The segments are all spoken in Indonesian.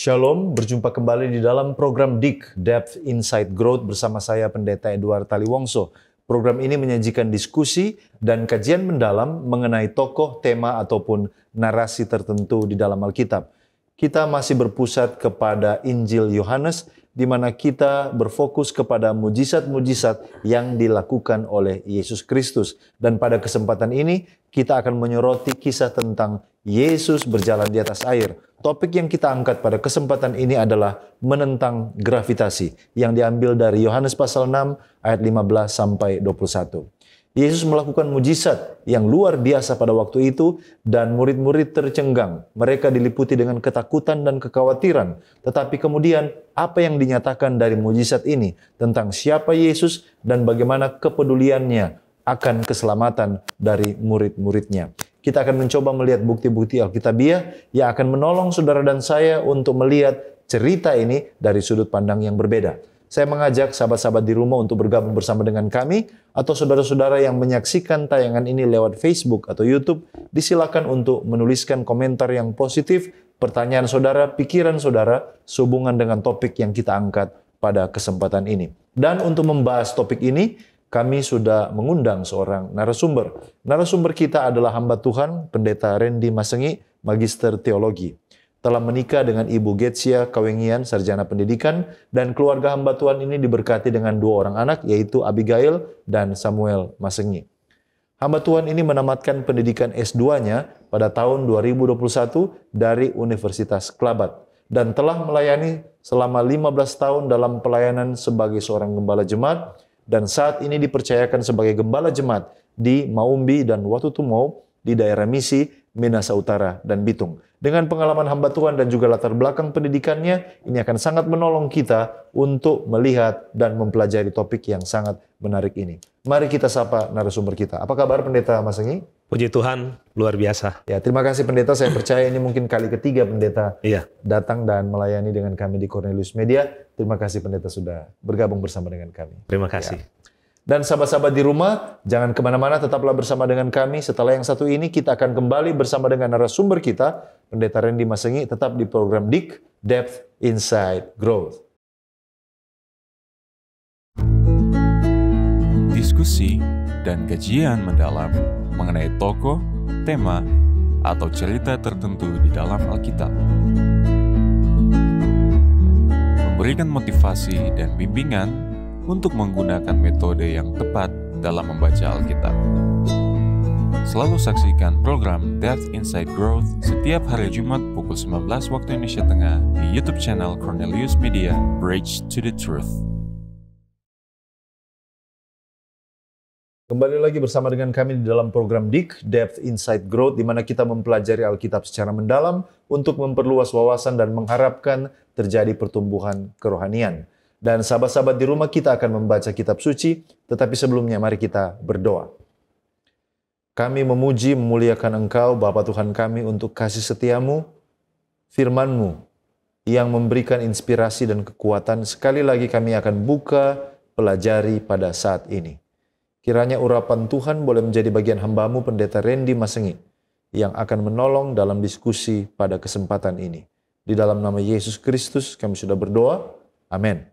Shalom, berjumpa kembali di dalam program DIG, Depth Insight Growth bersama saya Pendeta Edward Taliwongso. Program ini menyajikan diskusi dan kajian mendalam mengenai tokoh, tema, ataupun narasi tertentu di dalam Alkitab. Kita masih berpusat kepada Injil Yohanes, di mana kita berfokus kepada mujizat-mujizat yang dilakukan oleh Yesus Kristus. Dan pada kesempatan ini, kita akan menyoroti kisah tentang Yesus berjalan di atas air. Topik yang kita angkat pada kesempatan ini adalah menentang gravitasi, yang diambil dari Yohanes pasal 6 ayat 15 sampai 21. Yesus melakukan mujizat yang luar biasa pada waktu itu dan murid-murid tercengang. Mereka diliputi dengan ketakutan dan kekhawatiran. Tetapi kemudian apa yang dinyatakan dari mujizat ini tentang siapa Yesus dan bagaimana kepeduliannya akan keselamatan dari murid-muridnya. Kita akan mencoba melihat bukti-bukti Alkitabiah yang akan menolong saudara dan saya untuk melihat cerita ini dari sudut pandang yang berbeda. Saya mengajak sahabat-sahabat di rumah untuk bergabung bersama dengan kami, atau saudara-saudara yang menyaksikan tayangan ini lewat Facebook atau YouTube, disilakan untuk menuliskan komentar yang positif, pertanyaan saudara, pikiran saudara, sehubungan dengan topik yang kita angkat pada kesempatan ini. Dan untuk membahas topik ini, kami sudah mengundang seorang narasumber. Narasumber kita adalah hamba Tuhan, Pendeta Randy Masengi, Magister Teologi. Telah menikah dengan Ibu Getsia Kawengian, Sarjana Pendidikan, dan keluarga hamba Tuhan ini diberkati dengan 2 orang anak, yaitu Abigail dan Samuel Masengi. Hamba Tuhan ini menamatkan pendidikan S2-nya pada tahun 2021 dari Universitas Klabat, dan telah melayani selama 15 tahun dalam pelayanan sebagai seorang gembala jemaat, dan saat ini dipercayakan sebagai gembala jemaat di Maumbi dan Watutumau di daerah misi Minahasa Utara dan Bitung. Dengan pengalaman hamba Tuhan dan juga latar belakang pendidikannya, ini akan sangat menolong kita untuk melihat dan mempelajari topik yang sangat menarik ini. Mari kita sapa narasumber kita. Apa kabar Pendeta Masengi? Puji Tuhan, luar biasa. Ya, terima kasih Pendeta. Saya percaya ini mungkin kali ketiga Pendeta datang dan melayani dengan kami di Cornelius Media. Terima kasih Pendeta sudah bergabung bersama dengan kami. Terima kasih. Ya. Dan sahabat-sahabat di rumah, jangan kemana-mana, tetaplah bersama dengan kami. Setelah yang satu ini, kita akan kembali bersama dengan narasumber kita, Pendeta Randy Masengi, tetap di program DIG, Depth Insight Growth. Diskusi dan kajian mendalam mengenai tokoh, tema, atau cerita tertentu di dalam Alkitab. Memberikan motivasi dan bimbingan untuk menggunakan metode yang tepat dalam membaca Alkitab. Selalu saksikan program Depth Insight Growth setiap hari Jumat pukul 19 waktu Indonesia Tengah di YouTube channel Cornelius Media, Bridge to the Truth. Kembali lagi bersama dengan kami di dalam program DIG, Depth Insight Growth, di mana kita mempelajari Alkitab secara mendalam untuk memperluas wawasan dan mengharapkan terjadi pertumbuhan kerohanian. Dan sahabat-sahabat di rumah, kita akan membaca kitab suci, tetapi sebelumnya mari kita berdoa. Kami memuji, memuliakan Engkau, Bapa Tuhan kami, untuk kasih setiamu, firman-Mu, yang memberikan inspirasi dan kekuatan. Sekali lagi kami akan buka, pelajari pada saat ini. Kiranya urapan Tuhan boleh menjadi bagian hamba-Mu, Pendeta Randy Masengi, yang akan menolong dalam diskusi pada kesempatan ini. Di dalam nama Yesus Kristus kami sudah berdoa. Amin.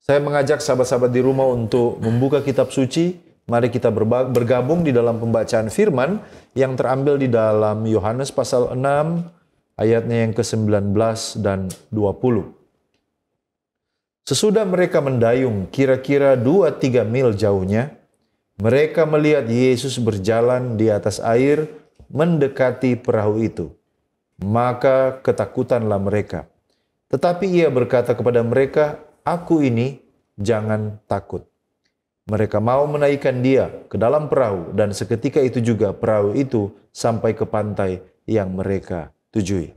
Saya mengajak sahabat-sahabat di rumah untuk membuka kitab suci. Mari kita bergabung di dalam pembacaan firman yang terambil di dalam Yohanes pasal 6 ayatnya yang ke-19 dan 20. Sesudah mereka mendayung kira-kira 2-3 mil jauhnya, mereka melihat Yesus berjalan di atas air mendekati perahu itu. Maka ketakutanlah mereka. Tetapi ia berkata kepada mereka, "Aku ini, jangan takut." Mereka mau menaikkan dia ke dalam perahu, dan seketika itu juga perahu itu sampai ke pantai yang mereka tujui.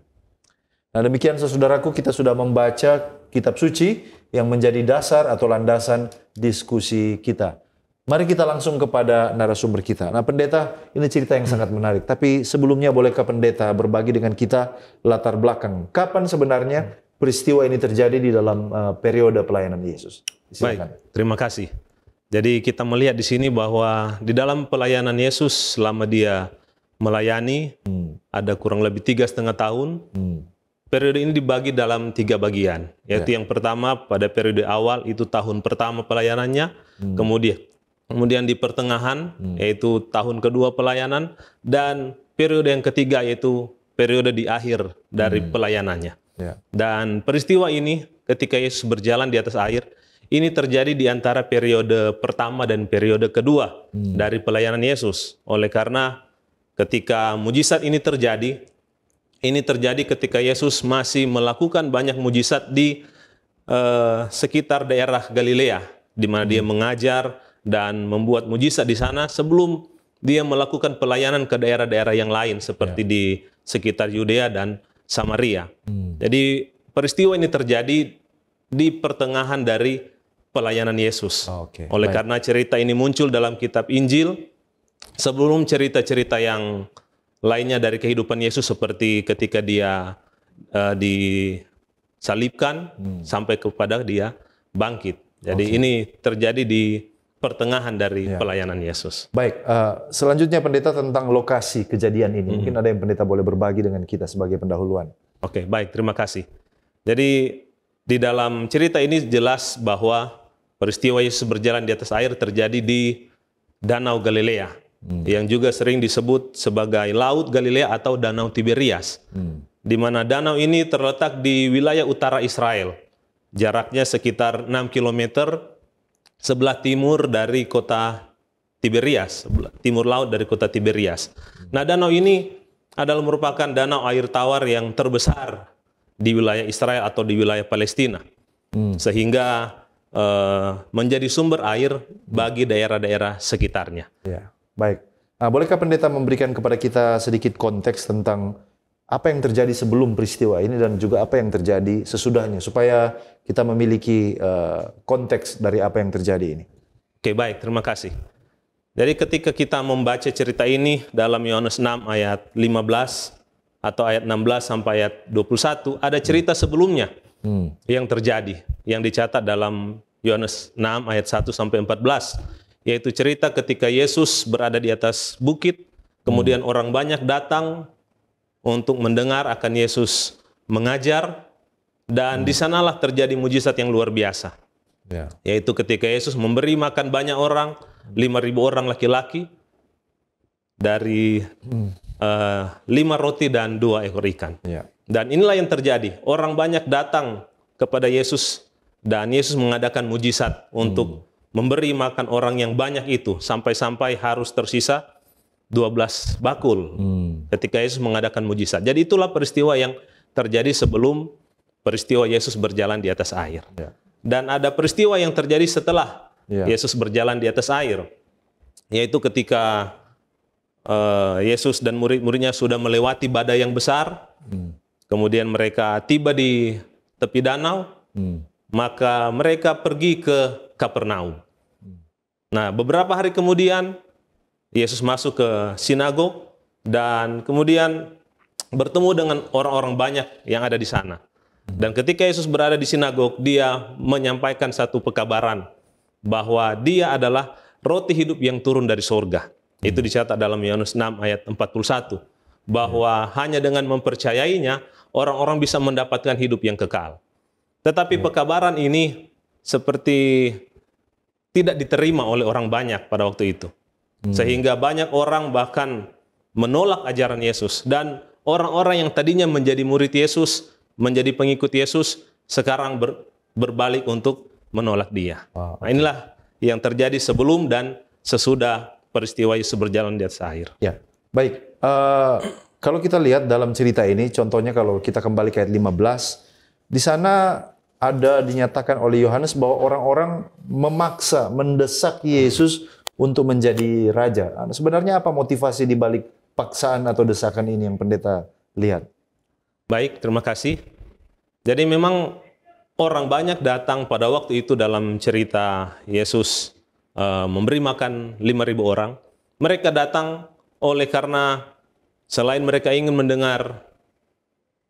Nah demikian saudaraku, kita sudah membaca kitab suci yang menjadi dasar atau landasan diskusi kita. Mari kita langsung kepada narasumber kita. Nah Pendeta, ini cerita yang sangat menarik. Tapi sebelumnya bolehkah Pendeta berbagi dengan kita latar belakang? Kapan sebenarnya peristiwa ini terjadi di dalam periode pelayanan Yesus? Silakan. Baik, terima kasih. Jadi kita melihat di sini bahwa di dalam pelayanan Yesus selama dia melayani ada kurang lebih 3,5 tahun. periode ini dibagi dalam 3 bagian. Yaitu yang pertama pada periode awal itu tahun pertama pelayanannya, kemudian di pertengahan yaitu tahun kedua pelayanan, dan periode yang ketiga yaitu periode di akhir dari pelayanannya. Dan peristiwa ini ketika Yesus berjalan di atas air, ini terjadi di antara periode pertama dan periode kedua dari pelayanan Yesus. Oleh karena ketika mujizat ini terjadi ketika Yesus masih melakukan banyak mujizat di sekitar daerah Galilea, di mana dia mengajar dan membuat mujizat di sana sebelum dia melakukan pelayanan ke daerah-daerah yang lain seperti di sekitar Yudea dan Samaria. Jadi peristiwa ini terjadi di pertengahan dari pelayanan Yesus. Oleh karena cerita ini muncul dalam kitab Injil sebelum cerita-cerita yang lainnya dari kehidupan Yesus seperti ketika dia disalibkan sampai kepada dia bangkit. Jadi ini terjadi di pertengahan dari pelayanan Yesus. Baik, selanjutnya pendeta tentang lokasi kejadian ini. Mungkin ada yang pendeta boleh berbagi dengan kita sebagai pendahuluan. Oke, baik, terima kasih. Jadi di dalam cerita ini jelas bahwa peristiwa Yesus berjalan di atas air terjadi di Danau Galilea, yang juga sering disebut sebagai Laut Galilea atau Danau Tiberias, di mana danau ini terletak di wilayah utara Israel. Jaraknya sekitar 6 km sebelah timur dari kota Tiberias, timur laut dari kota Tiberias. Nah, danau ini adalah merupakan danau air tawar yang terbesar di wilayah Israel atau di wilayah Palestina, sehingga menjadi sumber air bagi daerah-daerah sekitarnya. Ya, baik. Nah, bolehkah pendeta memberikan kepada kita sedikit konteks tentang apa yang terjadi sebelum peristiwa ini dan juga apa yang terjadi sesudahnya, supaya kita memiliki konteks dari apa yang terjadi ini. Oke, baik, terima kasih. Jadi ketika kita membaca cerita ini dalam Yohanes 6 ayat 15 atau ayat 16 sampai ayat 21, ada cerita sebelumnya yang terjadi, yang dicatat dalam Yohanes 6 ayat 1 sampai 14, yaitu cerita ketika Yesus berada di atas bukit, kemudian orang banyak datang untuk mendengar akan Yesus mengajar, dan di sanalah terjadi mujizat yang luar biasa. Yaitu ketika Yesus memberi makan banyak orang, 5.000 orang laki-laki, dari 5 roti dan 2 ekor ikan. Dan inilah yang terjadi. Orang banyak datang kepada Yesus, dan Yesus mengadakan mujizat untuk memberi makan orang yang banyak itu, sampai-sampai harus tersisa 12 bakul ketika Yesus mengadakan mujizat. Jadi itulah peristiwa yang terjadi sebelum peristiwa Yesus berjalan di atas air. Dan ada peristiwa yang terjadi setelah Yesus berjalan di atas air, yaitu ketika Yesus dan murid-muridnya sudah melewati badai yang besar, kemudian mereka tiba di tepi danau, maka mereka pergi ke Kapernaum. Nah, beberapa hari kemudian Yesus masuk ke sinagog dan kemudian bertemu dengan orang-orang banyak yang ada di sana. Dan ketika Yesus berada di sinagog, dia menyampaikan satu pekabaran bahwa dia adalah roti hidup yang turun dari surga. Itu dicatat dalam Yohanes 6 ayat 41, bahwa hanya dengan mempercayainya orang-orang bisa mendapatkan hidup yang kekal. Tetapi pekabaran ini seperti tidak diterima oleh orang banyak pada waktu itu. Sehingga banyak orang bahkan menolak ajaran Yesus, dan orang-orang yang tadinya menjadi murid Yesus, menjadi pengikut Yesus, sekarang berbalik untuk menolak dia. Nah, inilah yang terjadi sebelum dan sesudah peristiwa Yesus berjalan di atas air. Ya, baik. Kalau kita lihat dalam cerita ini, contohnya kalau kita kembali ke ayat 15, di sana ada dinyatakan oleh Yohanes bahwa orang-orang memaksa, mendesak Yesus untuk menjadi raja. Sebenarnya apa motivasi di balik paksaan atau desakan ini yang pendeta lihat? Baik, terima kasih. Jadi memang orang banyak datang pada waktu itu dalam cerita Yesus memberi makan 5.000 orang. Mereka datang oleh karena selain mereka ingin mendengar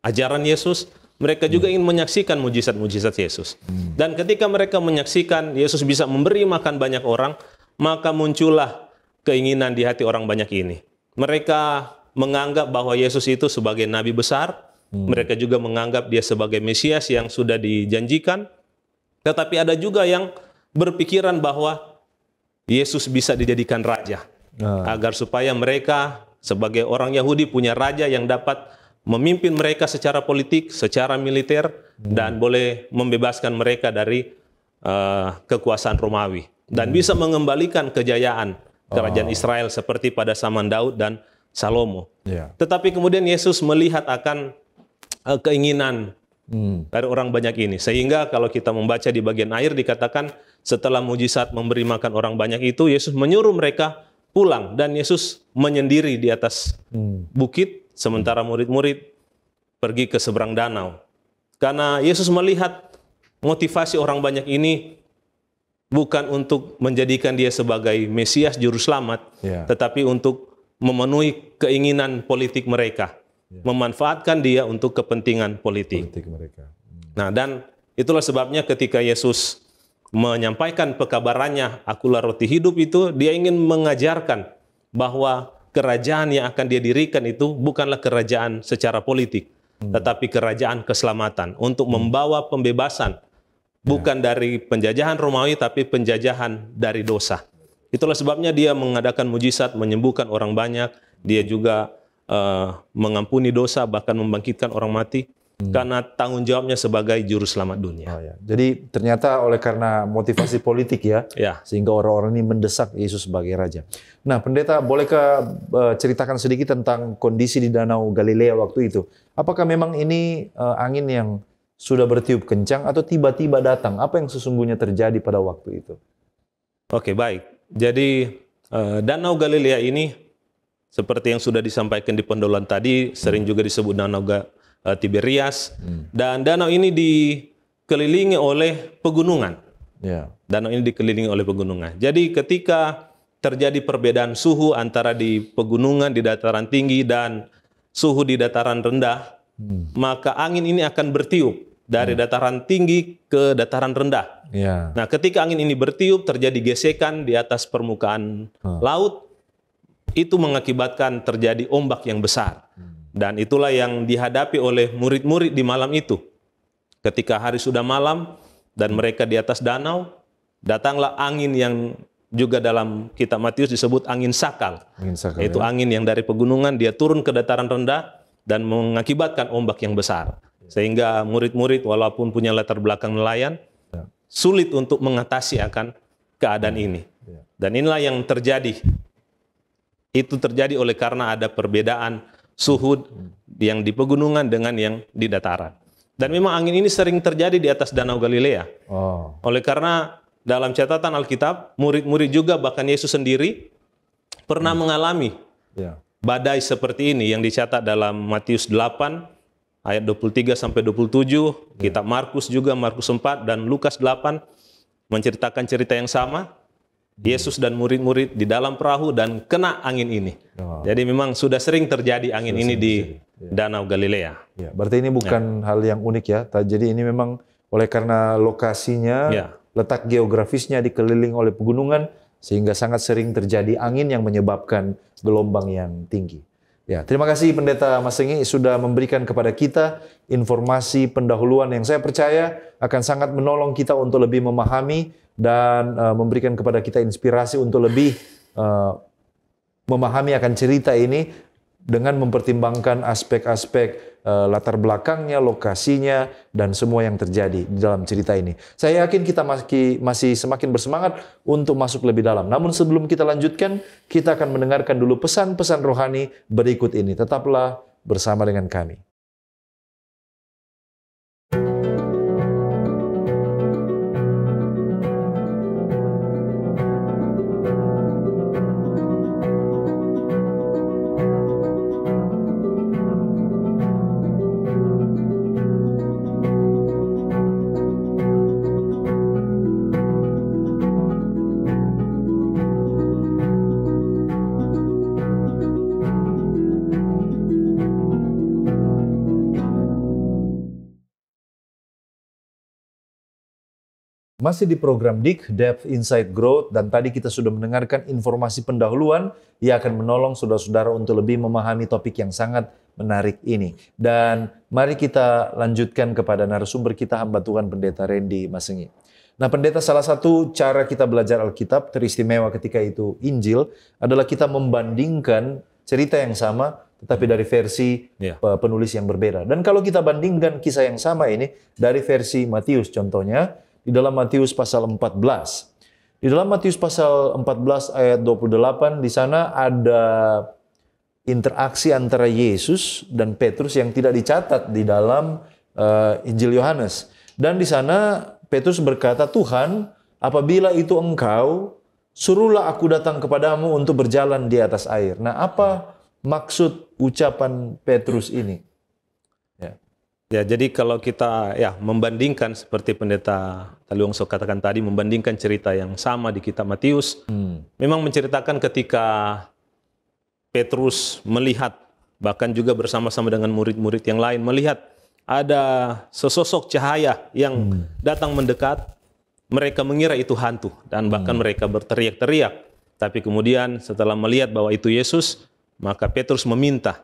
ajaran Yesus, mereka juga ingin menyaksikan mujizat-mujizat Yesus. Dan ketika mereka menyaksikan Yesus bisa memberi makan banyak orang, maka muncullah keinginan di hati orang banyak ini. Mereka menganggap bahwa Yesus itu sebagai nabi besar, Mereka juga menganggap dia sebagai Mesias yang sudah dijanjikan. Tetapi ada juga yang berpikiran bahwa Yesus bisa dijadikan raja. Agar supaya mereka sebagai orang Yahudi punya raja yang dapat memimpin mereka secara politik, secara militer, dan boleh membebaskan mereka dari kekuasaan Romawi. Dan bisa mengembalikan kejayaan kerajaan Israel seperti pada zaman Daud dan Salomo. Tetapi kemudian Yesus melihat akan keinginan dari orang banyak ini. Sehingga kalau kita membaca di bagian akhir dikatakan setelah mujizat memberi makan orang banyak itu, Yesus menyuruh mereka pulang. Dan Yesus menyendiri di atas bukit, sementara murid-murid pergi ke seberang danau. Karena Yesus melihat motivasi orang banyak ini bukan untuk menjadikan dia sebagai Mesias Juru Selamat, tetapi untuk memenuhi keinginan politik mereka. Memanfaatkan dia untuk kepentingan politik mereka. Nah, dan itulah sebabnya ketika Yesus menyampaikan pekabarannya, akulah roti hidup itu, dia ingin mengajarkan bahwa kerajaan yang akan dia dirikan itu bukanlah kerajaan secara politik, tetapi kerajaan keselamatan untuk membawa pembebasan, bukan dari penjajahan Romawi, tapi penjajahan dari dosa. Itulah sebabnya dia mengadakan mujizat, menyembuhkan orang banyak, dia juga mengampuni dosa, bahkan membangkitkan orang mati, karena tanggung jawabnya sebagai juru selamat dunia. Jadi ternyata oleh karena motivasi politik ya, sehingga orang-orang ini mendesak Yesus sebagai raja. Nah, pendeta, bolehkah ceritakan sedikit tentang kondisi di Danau Galilea waktu itu? Apakah memang ini angin yang sudah bertiup kencang atau tiba-tiba datang? Apa yang sesungguhnya terjadi pada waktu itu? Oke, baik. Jadi Danau Galilea ini seperti yang sudah disampaikan di pendahuluan tadi, sering juga disebut Danau Tiberias. Dan danau ini dikelilingi oleh pegunungan. Danau ini dikelilingi oleh pegunungan. Jadi ketika terjadi perbedaan suhu antara di pegunungan, di dataran tinggi, dan suhu di dataran rendah, maka angin ini akan bertiup dari dataran tinggi ke dataran rendah. Nah, ketika angin ini bertiup, terjadi gesekan di atas permukaan laut, itu mengakibatkan terjadi ombak yang besar. Dan itulah yang dihadapi oleh murid-murid di malam itu. Ketika hari sudah malam dan mereka di atas danau, datanglah angin yang juga dalam kitab Matius disebut angin sakal. Itu angin yang dari pegunungan dia turun ke dataran rendah dan mengakibatkan ombak yang besar. Sehingga murid-murid walaupun punya latar belakang nelayan, sulit untuk mengatasi akan keadaan ini. Dan inilah yang terjadi. Itu terjadi oleh karena ada perbedaan suhu yang di pegunungan dengan yang di dataran. Dan memang angin ini sering terjadi di atas Danau Galilea. Oleh karena dalam catatan Alkitab, murid-murid juga bahkan Yesus sendiri pernah mengalami badai seperti ini yang dicatat dalam Matius 8 ayat 23 sampai 27, kitab Markus juga, Markus 4 dan Lukas 8 menceritakan cerita yang sama. Yesus dan murid-murid di dalam perahu dan kena angin ini. Jadi memang sudah sering terjadi angin ini di Danau Galilea. Berarti ini bukan hal yang unik ya. Jadi ini memang oleh karena lokasinya, letak geografisnya dikeliling oleh pegunungan, sehingga sangat sering terjadi angin yang menyebabkan gelombang yang tinggi. Terima kasih Pendeta Masengi sudah memberikan kepada kita informasi pendahuluan yang saya percaya akan sangat menolong kita untuk lebih memahami dan memberikan kepada kita inspirasi untuk lebih memahami akan cerita ini dengan mempertimbangkan aspek-aspek latar belakangnya, lokasinya, dan semua yang terjadi di dalam cerita ini. Saya yakin kita masih semakin bersemangat untuk masuk lebih dalam. Namun sebelum kita lanjutkan, kita akan mendengarkan dulu pesan-pesan rohani berikut ini. Tetaplah bersama dengan kami. Masih di program DIK, Depth Insight Growth, dan tadi kita sudah mendengarkan informasi pendahuluan yang akan menolong saudara-saudara untuk lebih memahami topik yang sangat menarik ini. Dan mari kita lanjutkan kepada narasumber kita, hamba Tuhan Pendeta Randy Masengi. Nah, Pendeta, salah satu cara kita belajar Alkitab teristimewa ketika itu Injil adalah kita membandingkan cerita yang sama tetapi dari versi penulis yang berbeda. Dan kalau kita bandingkan kisah yang sama ini dari versi Matius contohnya, di dalam Matius pasal 14. Di dalam Matius pasal 14 ayat 28, di sana ada interaksi antara Yesus dan Petrus yang tidak dicatat di dalam Injil Yohanes. Dan di sana Petrus berkata, "Tuhan, apabila itu Engkau, suruhlah aku datang kepadamu untuk berjalan di atas air." Nah, apa maksud ucapan Petrus ini? Ya, jadi kalau kita membandingkan seperti Pendeta Taliwangso katakan tadi, membandingkan cerita yang sama di kitab Matius, memang menceritakan ketika Petrus melihat, bahkan juga bersama-sama dengan murid-murid yang lain, melihat ada sesosok cahaya yang datang mendekat, mereka mengira itu hantu, dan bahkan mereka berteriak-teriak. Tapi kemudian setelah melihat bahwa itu Yesus, maka Petrus meminta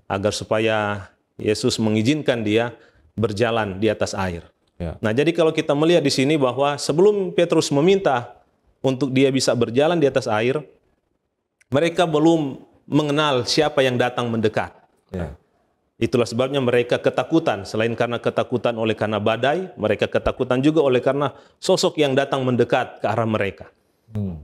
agar supaya Yesus mengizinkan dia berjalan di atas air. Nah, jadi kalau kita melihat di sini bahwa sebelum Petrus meminta untuk dia bisa berjalan di atas air, mereka belum mengenal siapa yang datang mendekat. Itulah sebabnya mereka ketakutan. Selain karena ketakutan oleh karena badai, mereka ketakutan juga oleh karena sosok yang datang mendekat ke arah mereka.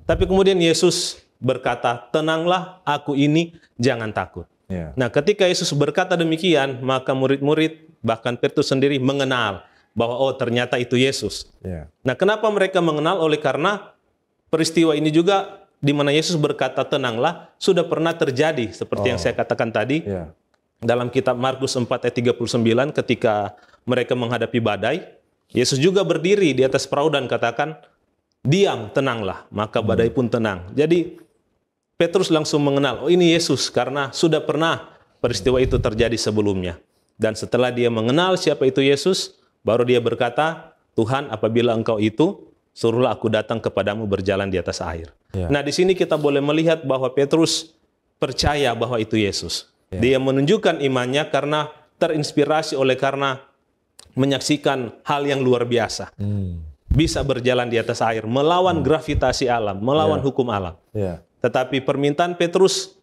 Tapi kemudian Yesus berkata, "Tenanglah, aku ini, jangan takut." Nah, ketika Yesus berkata demikian, maka murid-murid, bahkan Petrus sendiri mengenal bahwa oh ternyata itu Yesus. Nah, kenapa mereka mengenal? Oleh karena peristiwa ini juga di mana Yesus berkata tenanglah sudah pernah terjadi seperti yang saya katakan tadi dalam kitab Markus 4 ayat 39 ketika mereka menghadapi badai, Yesus juga berdiri di atas perahu dan katakan, "Diam, tenanglah," maka badai pun tenang. Jadi Petrus langsung mengenal, oh ini Yesus, karena sudah pernah peristiwa itu terjadi sebelumnya. Dan setelah dia mengenal siapa itu Yesus, baru dia berkata, "Tuhan, apabila Engkau itu, suruhlah aku datang kepadamu berjalan di atas air." Nah, di sini kita boleh melihat bahwa Petrus percaya bahwa itu Yesus. Dia menunjukkan imannya karena terinspirasi oleh karena menyaksikan hal yang luar biasa. Bisa berjalan di atas air, melawan gravitasi alam, melawan hukum alam. Tetapi permintaan Petrus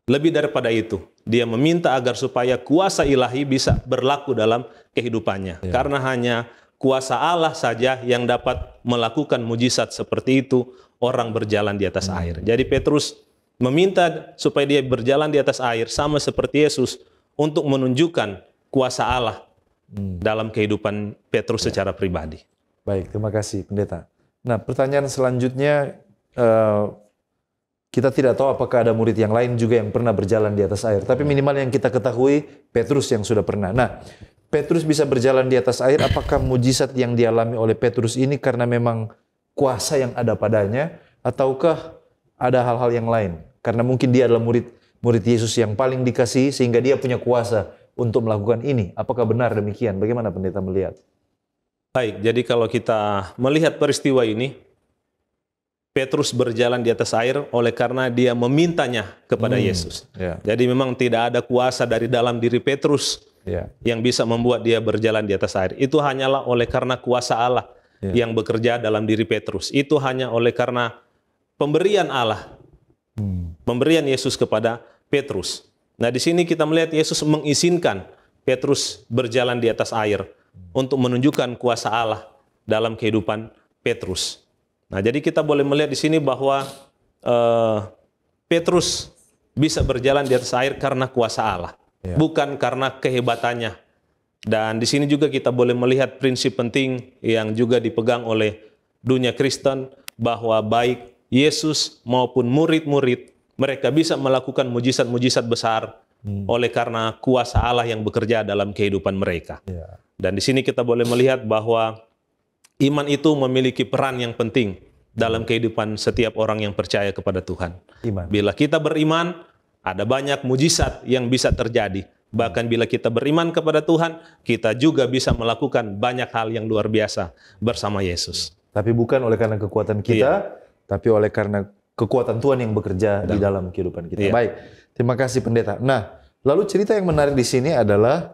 lebih daripada itu. Dia meminta agar supaya kuasa ilahi bisa berlaku dalam kehidupannya. Karena hanya kuasa Allah saja yang dapat melakukan mujizat seperti itu, orang berjalan di atas air. Jadi Petrus meminta supaya dia berjalan di atas air sama seperti Yesus untuk menunjukkan kuasa Allah dalam kehidupan Petrus secara pribadi. Baik, terima kasih Pendeta. Nah, pertanyaan selanjutnya, kita tidak tahu apakah ada murid yang lain juga yang pernah berjalan di atas air. Tapi minimal yang kita ketahui, Petrus yang sudah pernah. Nah, Petrus bisa berjalan di atas air, apakah mujizat yang dialami oleh Petrus ini karena memang kuasa yang ada padanya, ataukah ada hal-hal yang lain? Karena mungkin dia adalah murid Yesus yang paling dikasihi, sehingga dia punya kuasa untuk melakukan ini. Apakah benar demikian? Bagaimana Pendeta melihat? Baik, jadi kalau kita melihat peristiwa ini, Petrus berjalan di atas air oleh karena dia memintanya kepada Yesus. Jadi memang tidak ada kuasa dari dalam diri Petrus yang bisa membuat dia berjalan di atas air. Itu hanyalah oleh karena kuasa Allah yang bekerja dalam diri Petrus. Itu hanya oleh karena pemberian Allah, pemberian Yesus kepada Petrus. Nah, di sini kita melihat Yesus mengizinkan Petrus berjalan di atas air untuk menunjukkan kuasa Allah dalam kehidupan Petrus. Nah, jadi kita boleh melihat di sini bahwa Petrus bisa berjalan di atas air karena kuasa Allah, bukan karena kehebatannya. Dan di sini juga kita boleh melihat prinsip penting yang juga dipegang oleh dunia Kristen, bahwa baik Yesus maupun murid-murid, mereka bisa melakukan mujizat-mujizat besar oleh karena kuasa Allah yang bekerja dalam kehidupan mereka. Dan di sini kita boleh melihat bahwa iman itu memiliki peran yang penting dalam kehidupan setiap orang yang percaya kepada Tuhan. Bila kita beriman, ada banyak mujizat yang bisa terjadi. Bahkan bila kita beriman kepada Tuhan, kita juga bisa melakukan banyak hal yang luar biasa bersama Yesus. Tapi bukan oleh karena kekuatan kita, tapi oleh karena kekuatan Tuhan yang bekerja di dalam kehidupan kita. Baik, terima kasih Pendeta. Nah, Lalu cerita yang menarik di sini adalah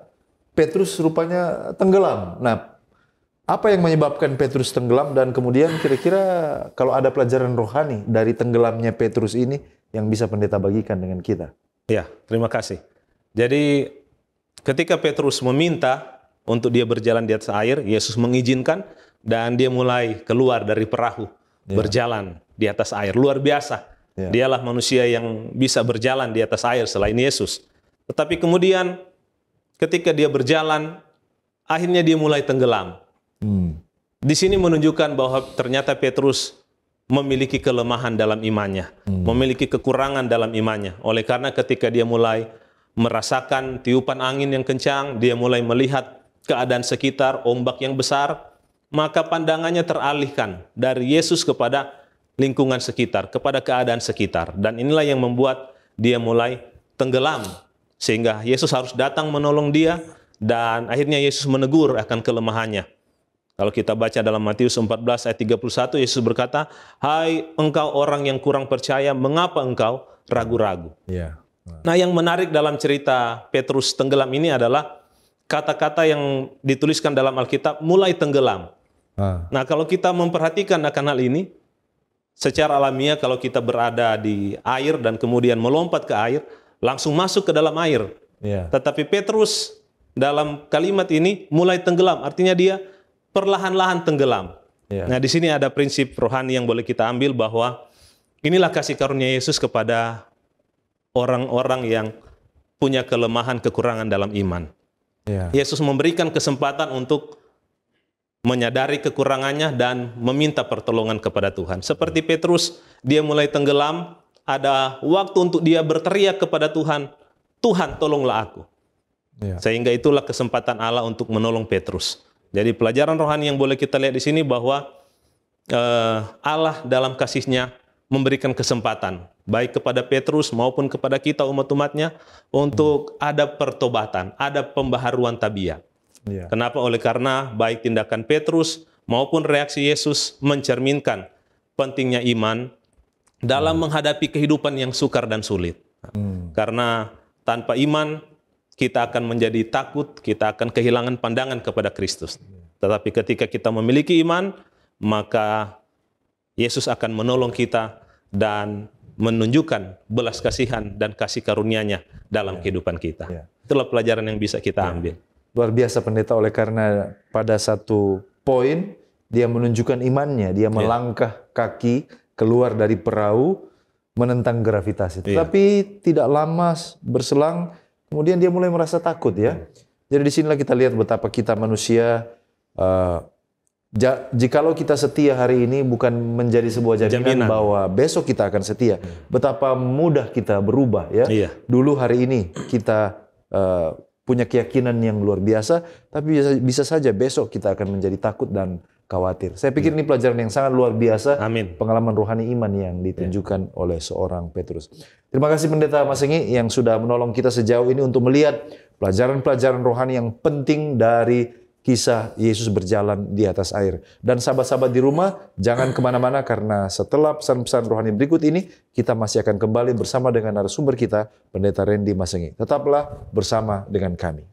Petrus rupanya tenggelam. Nah, apa yang menyebabkan Petrus tenggelam dan kemudian kira-kira kalau ada pelajaran rohani dari tenggelamnya Petrus ini yang bisa pendeta bagikan dengan kita? Ya, terima kasih. Jadi ketika Petrus meminta untuk dia berjalan di atas air, Yesus mengizinkan dan dia mulai keluar dari perahu, berjalan di atas air. Luar biasa. Dialah manusia yang bisa berjalan di atas air selain Yesus. Tetapi kemudian ketika dia berjalan, akhirnya dia mulai tenggelam. Di sini menunjukkan bahwa ternyata Petrus memiliki kelemahan dalam imannya, memiliki kekurangan dalam imannya. Oleh karena ketika dia mulai merasakan tiupan angin yang kencang, dia mulai melihat keadaan sekitar, ombak yang besar, maka pandangannya teralihkan dari Yesus kepada lingkungan sekitar, kepada keadaan sekitar. Dan inilah yang membuat dia mulai tenggelam. Sehingga Yesus harus datang menolong dia, dan akhirnya Yesus menegur akan kelemahannya. Kalau kita baca dalam Matius 14 ayat 31, Yesus berkata, "Hai engkau orang yang kurang percaya, mengapa engkau ragu-ragu?" Nah, yang menarik dalam cerita Petrus tenggelam ini adalah kata-kata yang dituliskan dalam Alkitab, mulai tenggelam. Nah, kalau kita memperhatikan akan hal ini, secara alamiah kalau kita berada di air dan kemudian melompat ke air, langsung masuk ke dalam air. Tetapi Petrus dalam kalimat ini mulai tenggelam, artinya dia perlahan-lahan tenggelam. Nah, di sini ada prinsip rohani yang boleh kita ambil bahwa inilah kasih karunia Yesus kepada orang-orang yang punya kelemahan, kekurangan dalam iman. Yesus memberikan kesempatan untuk menyadari kekurangannya dan meminta pertolongan kepada Tuhan. Seperti Petrus, dia mulai tenggelam, ada waktu untuk dia berteriak kepada Tuhan, "Tuhan, tolonglah aku." Sehingga itulah kesempatan Allah untuk menolong Petrus. Jadi pelajaran rohani yang boleh kita lihat di sini bahwa Allah dalam kasih-Nya memberikan kesempatan baik kepada Petrus maupun kepada kita umat-umatnya untuk ada pertobatan, ada pembaharuan tabiat. Kenapa? Oleh karena baik tindakan Petrus maupun reaksi Yesus mencerminkan pentingnya iman dalam menghadapi kehidupan yang sukar dan sulit. Karena tanpa iman kita akan menjadi takut, kita akan kehilangan pandangan kepada Kristus. Tetapi ketika kita memiliki iman, maka Yesus akan menolong kita dan menunjukkan belas kasihan dan kasih karunia-Nya dalam kehidupan kita. Itulah pelajaran yang bisa kita ambil. Luar biasa pendeta, oleh karena pada satu poin dia menunjukkan imannya, dia melangkah kaki keluar dari perahu menentang gravitasi. Tetapi tidak lama berselang kemudian dia mulai merasa takut ya. Jadi disinilah kita lihat betapa kita manusia, jikalau kita setia hari ini bukan menjadi sebuah jaminan bahwa besok kita akan setia. Betapa mudah kita berubah ya. Dulu hari ini kita punya keyakinan yang luar biasa, tapi bisa saja besok kita akan menjadi takut dan khawatir. Saya pikir ini pelajaran yang sangat luar biasa. Pengalaman rohani iman yang ditunjukkan oleh seorang Petrus. Terima kasih Pendeta Masengi yang sudah menolong kita sejauh ini untuk melihat pelajaran-pelajaran rohani yang penting dari kisah Yesus berjalan di atas air. Dan sahabat-sahabat di rumah, jangan kemana-mana karena setelah pesan-pesan rohani berikut ini, kita masih akan kembali bersama dengan narasumber kita, Pendeta Randy Masengi. Tetaplah bersama dengan kami.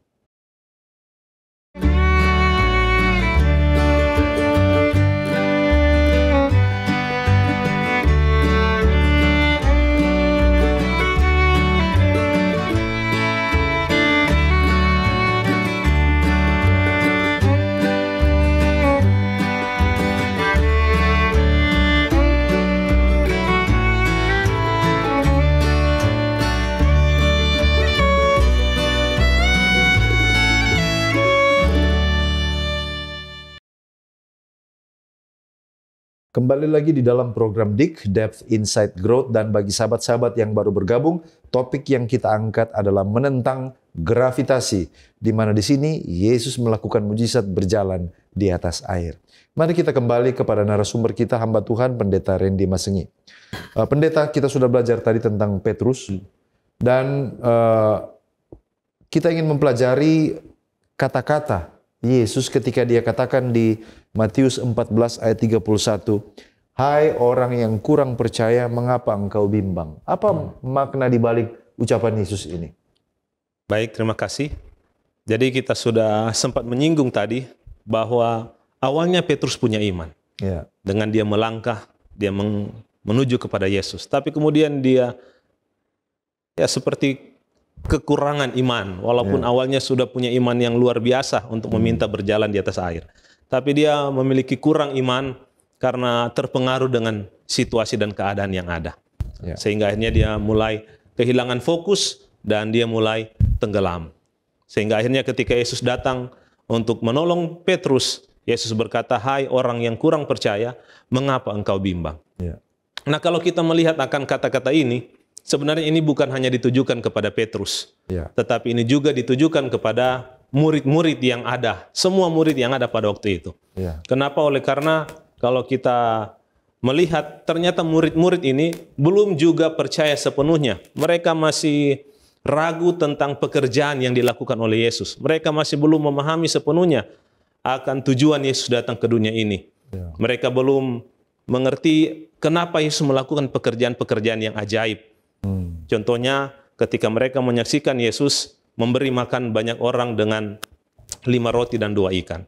Kembali lagi di dalam program DIG, Depth Insight Growth, dan bagi sahabat-sahabat yang baru bergabung, topik yang kita angkat adalah menentang gravitasi, di mana di sini Yesus melakukan mujizat berjalan di atas air. Mari kita kembali kepada narasumber kita, hamba Tuhan, Pendeta Randy Masengi. Pendeta, kita sudah belajar tadi tentang Petrus, dan kita ingin mempelajari kata-kata Yesus ketika dia katakan di Matius 14 ayat 31, "Hai orang yang kurang percaya, mengapa engkau bimbang?" Apa makna di balik ucapan Yesus ini? Baik, terima kasih. Jadi kita sudah sempat menyinggung tadi bahwa awalnya Petrus punya iman. Ya. Dengan dia melangkah, dia menuju kepada Yesus. Tapi kemudian dia ya seperti kekurangan iman. Walaupun awalnya sudah punya iman yang luar biasa untuk meminta berjalan di atas air. Tapi dia memiliki kurang iman karena terpengaruh dengan situasi dan keadaan yang ada. Ya. Sehingga akhirnya dia mulai kehilangan fokus dan dia mulai tenggelam. Sehingga akhirnya ketika Yesus datang untuk menolong Petrus, Yesus berkata, "Hai orang yang kurang percaya, mengapa engkau bimbang?" Ya. Nah, kalau kita melihat akan kata-kata ini, sebenarnya ini bukan hanya ditujukan kepada Petrus, Ya. tetapi ini juga ditujukan kepada murid-murid yang ada, semua murid yang ada pada waktu itu. Ya. Kenapa? Oleh karena kalau kita melihat ternyata murid-murid ini belum juga percaya sepenuhnya. Mereka masih ragu tentang pekerjaan yang dilakukan oleh Yesus. Mereka masih belum memahami sepenuhnya akan tujuan Yesus datang ke dunia ini. Ya. Mereka belum mengerti kenapa Yesus melakukan pekerjaan-pekerjaan yang ajaib. Contohnya ketika mereka menyaksikan Yesus memberi makan banyak orang dengan 5 roti dan 2 ikan.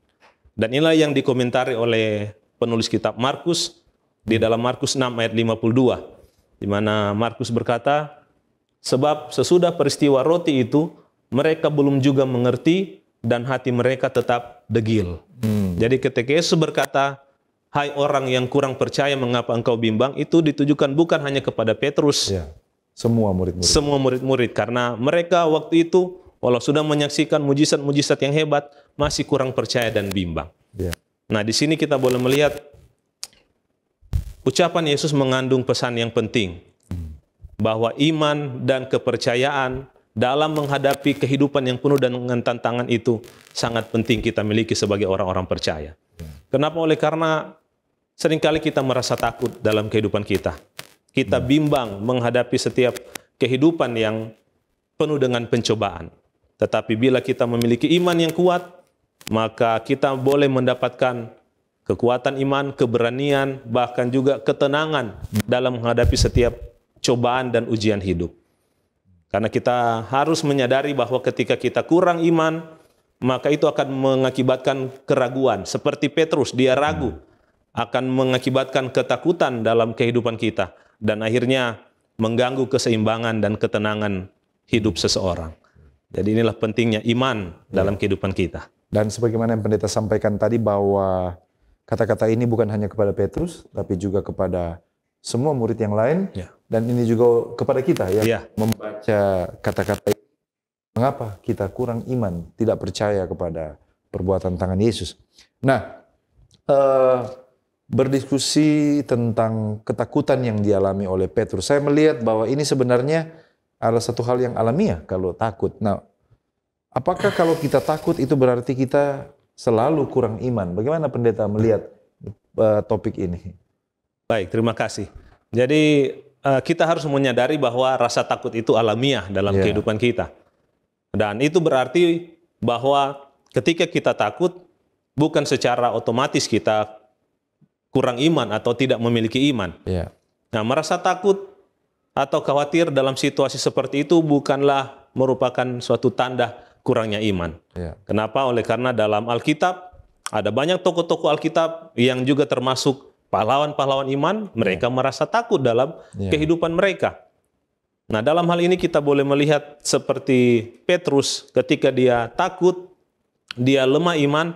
Dan inilah yang dikomentari oleh penulis kitab Markus di dalam Markus 6 ayat 52. Di mana Markus berkata, sebab sesudah peristiwa roti itu, mereka belum juga mengerti dan hati mereka tetap degil. Jadi ketika Yesus berkata, "Hai orang yang kurang percaya, mengapa engkau bimbang?" Itu ditujukan bukan hanya kepada Petrus, Ya. Semua murid-murid. semua murid-murid. Karena mereka waktu itu, walau sudah menyaksikan mujizat-mujizat yang hebat, masih kurang percaya dan bimbang. Ya. Nah, di sini kita boleh melihat ucapan Yesus mengandung pesan yang penting. Bahwa iman dan kepercayaan dalam menghadapi kehidupan yang penuh dengan tantangan itu sangat penting kita miliki sebagai orang-orang percaya. Kenapa? Oleh karena seringkali kita merasa takut dalam kehidupan kita. Kita bimbang menghadapi setiap kehidupan yang penuh dengan pencobaan. Tetapi bila kita memiliki iman yang kuat, maka kita boleh mendapatkan kekuatan iman, keberanian, bahkan juga ketenangan dalam menghadapi setiap cobaan dan ujian hidup. Karena kita harus menyadari bahwa ketika kita kurang iman, maka itu akan mengakibatkan keraguan. Seperti Petrus, dia ragu, akan mengakibatkan ketakutan dalam kehidupan kita. Dan akhirnya mengganggu keseimbangan dan ketenangan hidup seseorang. Jadi inilah pentingnya iman dalam kehidupan kita. Dan sebagaimana yang pendeta sampaikan tadi bahwa kata-kata ini bukan hanya kepada Petrus, tapi juga kepada semua murid yang lain, Ya. dan ini juga kepada kita yang Ya. membaca kata-kata ini. Mengapa kita kurang iman, tidak percaya kepada perbuatan tangan Yesus. Nah, berdiskusi tentang ketakutan yang dialami oleh Petrus, saya melihat bahwa ini sebenarnya adalah satu hal yang alamiah kalau takut. Nah, apakah kalau kita takut itu berarti kita selalu kurang iman? Bagaimana pendeta melihat topik ini? Baik, terima kasih. Jadi kita harus menyadari bahwa rasa takut itu alamiah dalam kehidupan kita. Dan itu berarti bahwa ketika kita takut, bukan secara otomatis kita kurang iman atau tidak memiliki iman. Ya. Nah, merasa takut atau khawatir dalam situasi seperti itu bukanlah merupakan suatu tanda kurangnya iman. Ya. Kenapa? Oleh karena dalam Alkitab, ada banyak tokoh-tokoh Alkitab yang juga termasuk pahlawan-pahlawan iman, mereka merasa takut dalam kehidupan mereka. Nah, dalam hal ini kita boleh melihat seperti Petrus ketika dia takut, dia lemah iman,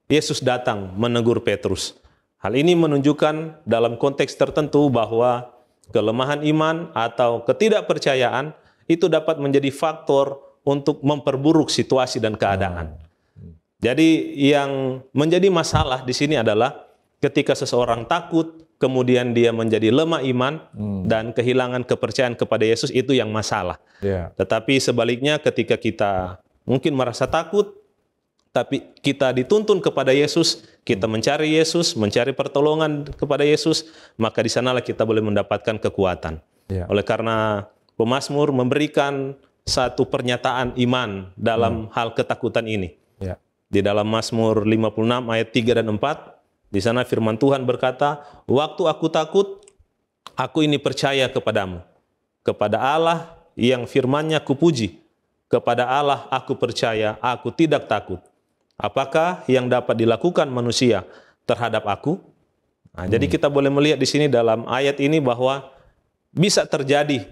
Yesus datang menegur Petrus. Hal ini menunjukkan dalam konteks tertentu bahwa kelemahan iman atau ketidakpercayaan itu dapat menjadi faktor untuk memperburuk situasi dan keadaan. Jadi yang menjadi masalah di sini adalah ketika seseorang takut, kemudian dia menjadi lemah iman dan kehilangan kepercayaan kepada Yesus, itu yang masalah. Ya. Tetapi sebaliknya ketika kita mungkin merasa takut, tapi kita dituntun kepada Yesus, kita mencari Yesus, mencari pertolongan kepada Yesus, maka di sanalah kita boleh mendapatkan kekuatan. Ya. Oleh karena pemazmur memberikan satu pernyataan iman dalam hal ketakutan ini. Ya. Di dalam Mazmur 56 ayat 3 dan 4, di sana firman Tuhan berkata, "Waktu aku takut, aku ini percaya kepadamu, kepada Allah yang firman-Nya kupuji. kepada Allah aku percaya, aku tidak takut. Apakah yang dapat dilakukan manusia terhadap aku? Nah, jadi kita boleh melihat di sini dalam ayat ini bahwa bisa terjadi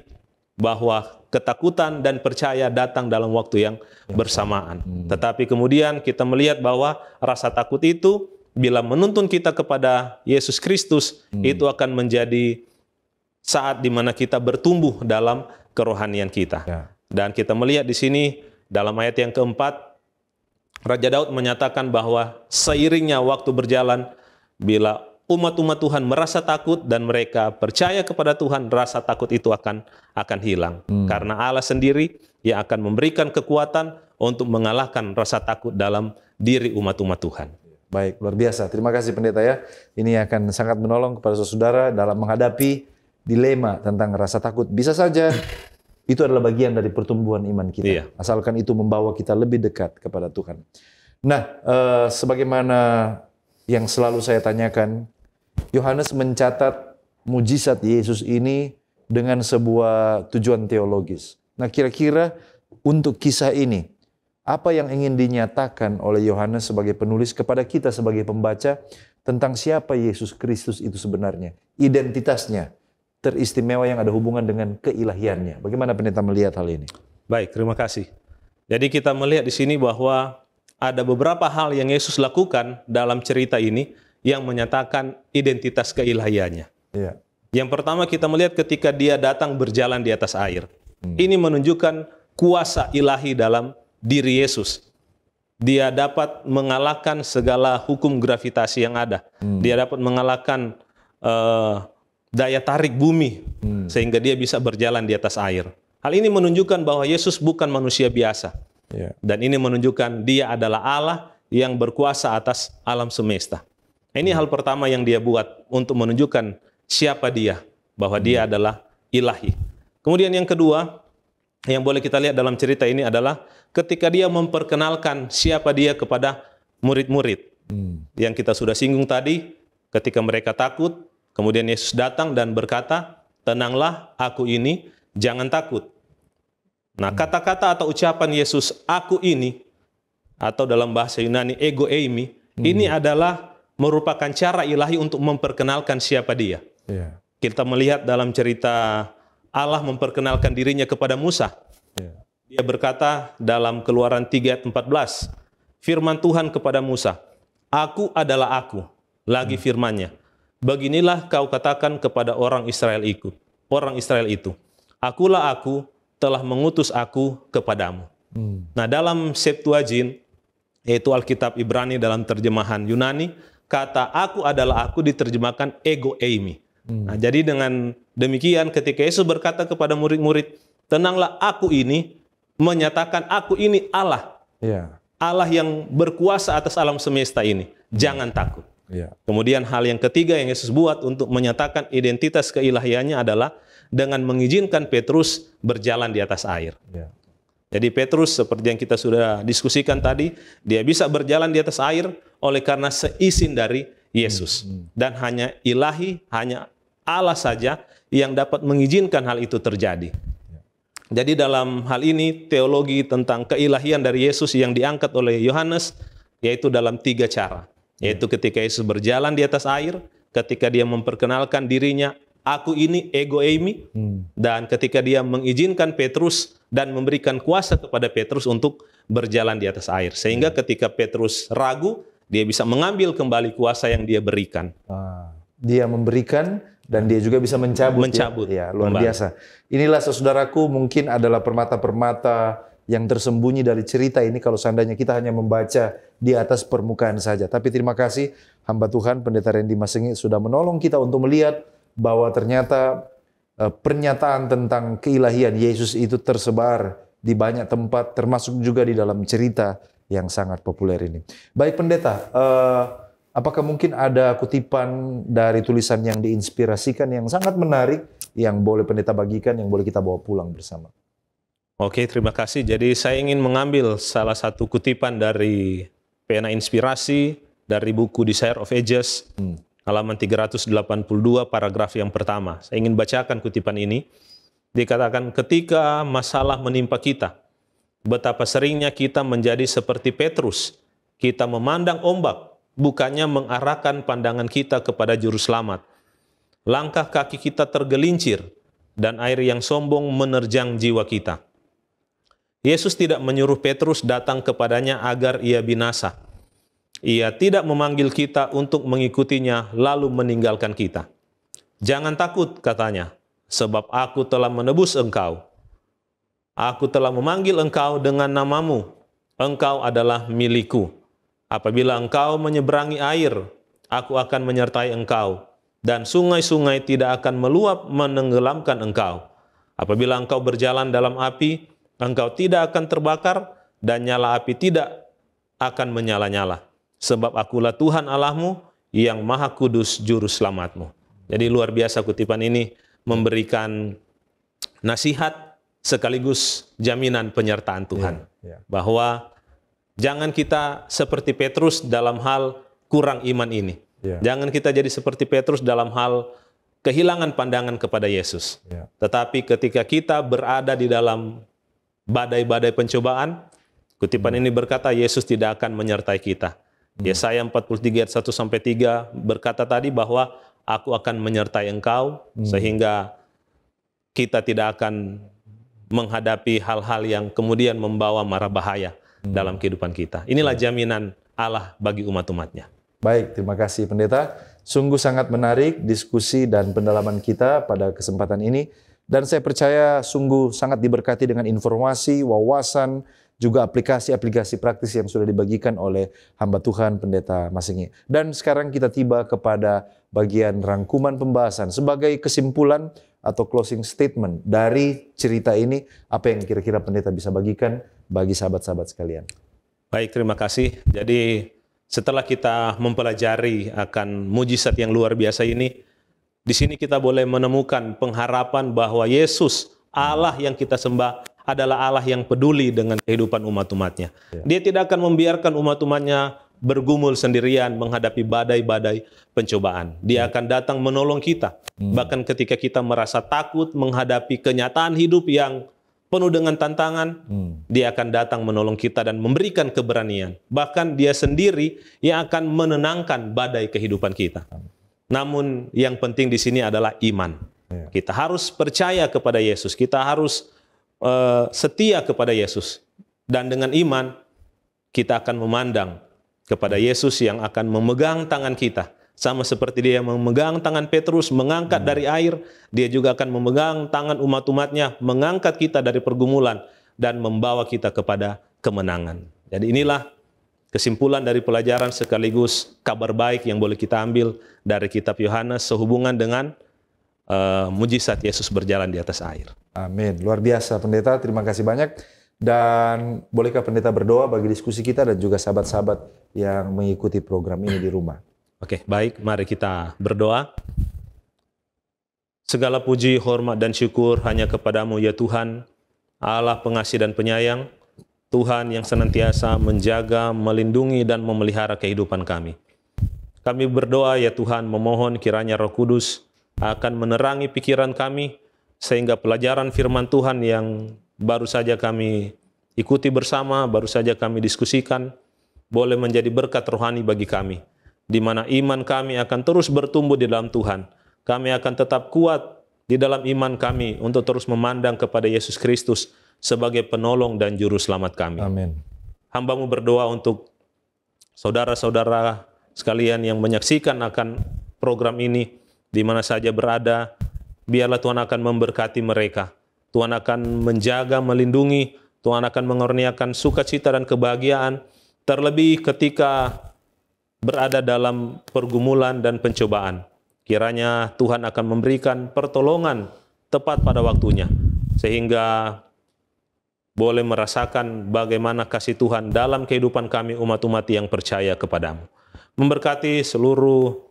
bahwa ketakutan dan percaya datang dalam waktu yang bersamaan. Tetapi kemudian kita melihat bahwa rasa takut itu bila menuntun kita kepada Yesus Kristus, itu akan menjadi saat di mana kita bertumbuh dalam kerohanian kita. Dan kita melihat di sini dalam ayat yang keempat, Raja Daud menyatakan bahwa seiringnya waktu berjalan, bila umat-umat Tuhan merasa takut dan mereka percaya kepada Tuhan, rasa takut itu akan hilang. Karena Allah sendiri yang akan memberikan kekuatan untuk mengalahkan rasa takut dalam diri umat-umat Tuhan. Baik, luar biasa. Terima kasih pendeta ya. Ini akan sangat menolong kepada saudara dalam menghadapi dilema tentang rasa takut. Bisa saja itu adalah bagian dari pertumbuhan iman kita. Asalkan itu membawa kita lebih dekat kepada Tuhan. Nah, sebagaimana yang selalu saya tanyakan, Yohanes mencatat mujizat Yesus ini dengan sebuah tujuan teologis. Nah, kira-kira untuk kisah ini, apa yang ingin dinyatakan oleh Yohanes sebagai penulis kepada kita sebagai pembaca tentang siapa Yesus Kristus itu sebenarnya, identitasnya teristimewa yang ada hubungan dengan keilahiannya. Bagaimana pendeta melihat hal ini? Baik, terima kasih. Jadi kita melihat di sini bahwa ada beberapa hal yang Yesus lakukan dalam cerita ini yang menyatakan identitas keilahiannya. Yang pertama kita melihat ketika dia datang berjalan di atas air. Ini menunjukkan kuasa ilahi dalam diri Yesus. Dia dapat mengalahkan segala hukum gravitasi yang ada. Dia dapat mengalahkan daya tarik bumi sehingga dia bisa berjalan di atas air. Hal ini menunjukkan bahwa Yesus bukan manusia biasa. Dan ini menunjukkan dia adalah Allah yang berkuasa atas alam semesta. Ini hal pertama yang dia buat untuk menunjukkan siapa dia, bahwa dia adalah ilahi. Kemudian yang kedua yang boleh kita lihat dalam cerita ini adalah ketika dia memperkenalkan siapa dia kepada murid-murid. Yang kita sudah singgung tadi, ketika mereka takut, kemudian Yesus datang dan berkata, "Tenanglah, aku ini, jangan takut." Nah, kata-kata atau ucapan Yesus, "aku ini," atau dalam bahasa Yunani, ego eimi, ini adalah merupakan cara ilahi untuk memperkenalkan siapa dia. Kita melihat dalam cerita Allah memperkenalkan dirinya kepada Musa. Dia berkata dalam Keluaran 3 ayat 14, firman Tuhan kepada Musa, "Aku adalah aku," lagi firman-Nya, "beginilah kau katakan kepada orang Israel itu, akulah aku, telah mengutus aku kepadamu." Nah, dalam Septuagint, yaitu Alkitab Ibrani dalam terjemahan Yunani, kata "aku adalah aku" diterjemahkan ego eimi. Nah, jadi dengan demikian ketika Yesus berkata kepada murid-murid, "Tenanglah, aku ini," menyatakan aku ini Allah. Allah yang berkuasa atas alam semesta ini. Jangan takut. Kemudian hal yang ketiga yang Yesus buat untuk menyatakan identitas keilahiannya adalah dengan mengizinkan Petrus berjalan di atas air. Jadi Petrus seperti yang kita sudah diskusikan tadi, dia bisa berjalan di atas air oleh karena seizin dari Yesus. Dan hanya ilahi, hanya Allah saja yang dapat mengizinkan hal itu terjadi. Jadi dalam hal ini teologi tentang keilahian dari Yesus yang diangkat oleh Yohanes, yaitu dalam 3 cara. Yaitu ketika Yesus berjalan di atas air, ketika dia memperkenalkan dirinya, "aku ini, ego eimi," dan ketika dia mengizinkan Petrus dan memberikan kuasa kepada Petrus untuk berjalan di atas air. Sehingga ketika Petrus ragu, dia bisa mengambil kembali kuasa yang dia berikan. Dia memberikan dan dia juga bisa mencabut. Ya, luar biasa. Inilah saudaraku mungkin adalah permata-permata yang tersembunyi dari cerita ini kalau seandainya kita hanya membaca di atas permukaan saja. Tapi terima kasih hamba Tuhan Pendeta Randy Masengi sudah menolong kita untuk melihat bahwa ternyata pernyataan tentang keilahian Yesus itu tersebar di banyak tempat, termasuk juga di dalam cerita yang sangat populer ini. Baik pendeta, apakah mungkin ada kutipan dari tulisan yang diinspirasikan yang sangat menarik yang boleh pendeta bagikan, yang boleh kita bawa pulang bersama? Oke, terima kasih. Jadi saya ingin mengambil salah satu kutipan dari pena inspirasi dari buku Desire of Ages, halaman 382, paragraf yang pertama. Saya ingin bacakan kutipan ini. Dikatakan, ketika masalah menimpa kita, betapa seringnya kita menjadi seperti Petrus. Kita memandang ombak, bukannya mengarahkan pandangan kita kepada Juru Selamat. Langkah kaki kita tergelincir, dan air yang sombong menerjang jiwa kita. Yesus tidak menyuruh Petrus datang kepadanya agar ia binasa. Ia tidak memanggil kita untuk mengikutinya lalu meninggalkan kita. Jangan takut, katanya, sebab aku telah menebus engkau. Aku telah memanggil engkau dengan namamu. Engkau adalah milikku. Apabila engkau menyeberangi air, aku akan menyertai engkau. Dan sungai-sungai tidak akan meluap menenggelamkan engkau. Apabila engkau berjalan dalam api, engkau tidak akan terbakar, dan nyala api tidak akan menyala-nyala. Sebab akulah Tuhan Allahmu yang Maha Kudus Juru Selamatmu. Jadi luar biasa kutipan ini memberikan nasihat sekaligus jaminan penyertaan Tuhan. Bahwa jangan kita seperti Petrus dalam hal kurang iman ini. Jangan kita jadi seperti Petrus dalam hal kehilangan pandangan kepada Yesus. Tetapi ketika kita berada di dalam badai-badai pencobaan, kutipan ini berkata Yesus tidak akan menyertai kita. Yesaya 43 ayat 1-3 berkata tadi bahwa aku akan menyertai engkau, sehingga kita tidak akan menghadapi hal-hal yang kemudian membawa mara bahaya dalam kehidupan kita. Inilah jaminan Allah bagi umat-umatnya. Baik, terima kasih Pendeta. Sungguh sangat menarik diskusi dan pendalaman kita pada kesempatan ini. Dan saya percaya sungguh sangat diberkati dengan informasi, wawasan, juga aplikasi-aplikasi praktis yang sudah dibagikan oleh hamba Tuhan Pendeta Masingi. Dan sekarang kita tiba kepada bagian rangkuman pembahasan. Sebagai kesimpulan atau closing statement dari cerita ini, apa yang kira-kira Pendeta bisa bagikan bagi sahabat-sahabat sekalian? Baik, terima kasih. Jadi setelah kita mempelajari akan mujizat yang luar biasa ini, di sini kita boleh menemukan pengharapan bahwa Yesus, Allah yang kita sembah, adalah Allah yang peduli dengan kehidupan umat-umatnya. Dia tidak akan membiarkan umat-umatnya bergumul sendirian menghadapi badai-badai pencobaan. Dia akan datang menolong kita. Bahkan ketika kita merasa takut menghadapi kenyataan hidup yang penuh dengan tantangan, Dia akan datang menolong kita dan memberikan keberanian. Bahkan Dia sendiri yang akan menenangkan badai kehidupan kita. Namun yang penting di sini adalah iman. Kita harus percaya kepada Yesus. Kita harus setia kepada Yesus. Dan dengan iman, kita akan memandang kepada Yesus yang akan memegang tangan kita. Sama seperti Dia memegang tangan Petrus, mengangkat dari air, Dia juga akan memegang tangan umat-umatnya, mengangkat kita dari pergumulan, dan membawa kita kepada kemenangan. Jadi inilah kesimpulan dari pelajaran sekaligus kabar baik yang boleh kita ambil dari kitab Yohanes sehubungan dengan mujizat Yesus berjalan di atas air. Amin. Luar biasa Pendeta, terima kasih banyak. Dan bolehkah Pendeta berdoa bagi diskusi kita dan juga sahabat-sahabat yang mengikuti program ini di rumah? Oke, baik. Mari kita berdoa. Segala puji, hormat, dan syukur hanya kepadamu ya Tuhan, Allah pengasih dan penyayang, Tuhan yang senantiasa menjaga, melindungi, dan memelihara kehidupan kami. Kami berdoa ya Tuhan, memohon kiranya Roh Kudus akan menerangi pikiran kami, sehingga pelajaran firman Tuhan yang baru saja kami ikuti bersama, baru saja kami diskusikan, boleh menjadi berkat rohani bagi kami, di mana iman kami akan terus bertumbuh di dalam Tuhan. Kami akan tetap kuat di dalam iman kami untuk terus memandang kepada Yesus Kristus sebagai penolong dan juru selamat kami. Amin. Hamba-Mu berdoa untuk saudara-saudara sekalian yang menyaksikan akan program ini, di mana saja berada, biarlah Tuhan akan memberkati mereka. Tuhan akan menjaga, melindungi, Tuhan akan mengurniakan sukacita dan kebahagiaan, terlebih ketika berada dalam pergumulan dan pencobaan. Kiranya Tuhan akan memberikan pertolongan tepat pada waktunya, sehingga boleh merasakan bagaimana kasih Tuhan dalam kehidupan kami umat-umat yang percaya kepadamu. Memberkati seluruh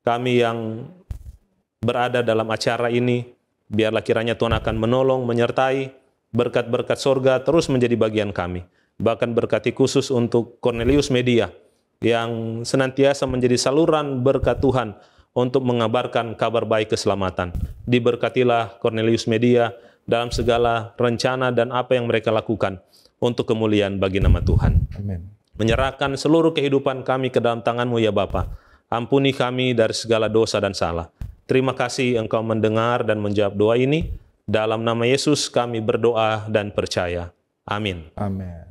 kami yang berada dalam acara ini, biarlah kiranya Tuhan akan menolong, menyertai, berkat-berkat sorga terus menjadi bagian kami. Bahkan berkati khusus untuk Cornelius Media, yang senantiasa menjadi saluran berkat Tuhan untuk mengabarkan kabar baik keselamatan. Diberkatilah Cornelius Media dalam segala rencana dan apa yang mereka lakukan untuk kemuliaan bagi nama Tuhan. Amin. Menyerahkan seluruh kehidupan kami ke dalam tangan-Mu ya Bapa. Ampuni kami dari segala dosa dan salah. Terima kasih Engkau mendengar dan menjawab doa ini. Dalam nama Yesus kami berdoa dan percaya. Amin. Amin.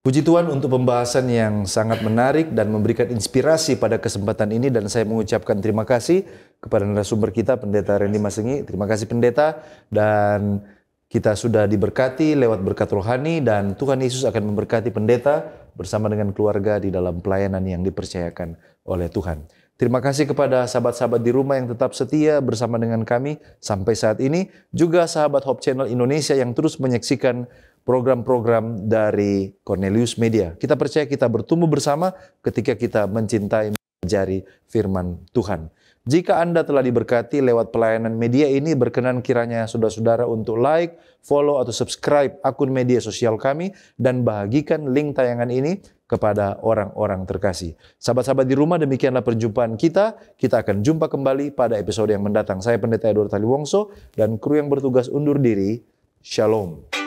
Puji Tuhan untuk pembahasan yang sangat menarik dan memberikan inspirasi pada kesempatan ini, dan saya mengucapkan terima kasih kepada narasumber kita, Pendeta Randy Masengi. Terima kasih Pendeta, dan kita sudah diberkati lewat berkat rohani, dan Tuhan Yesus akan memberkati Pendeta bersama dengan keluarga di dalam pelayanan yang dipercayakan oleh Tuhan. Terima kasih kepada sahabat-sahabat di rumah yang tetap setia bersama dengan kami sampai saat ini. Juga sahabat Hope Channel Indonesia yang terus menyaksikan program-program dari Cornelius Media. Kita percaya kita bertumbuh bersama ketika kita mencintai mempelajari firman Tuhan. Jika Anda telah diberkati lewat pelayanan media ini, berkenan kiranya saudara-saudara untuk like, follow, atau subscribe akun media sosial kami, dan bagikan link tayangan ini kepada orang-orang terkasih. Sahabat-sahabat di rumah, demikianlah perjumpaan kita. Kita akan jumpa kembali pada episode yang mendatang. Saya Pendeta Edward Taliwongso dan kru yang bertugas undur diri. Shalom.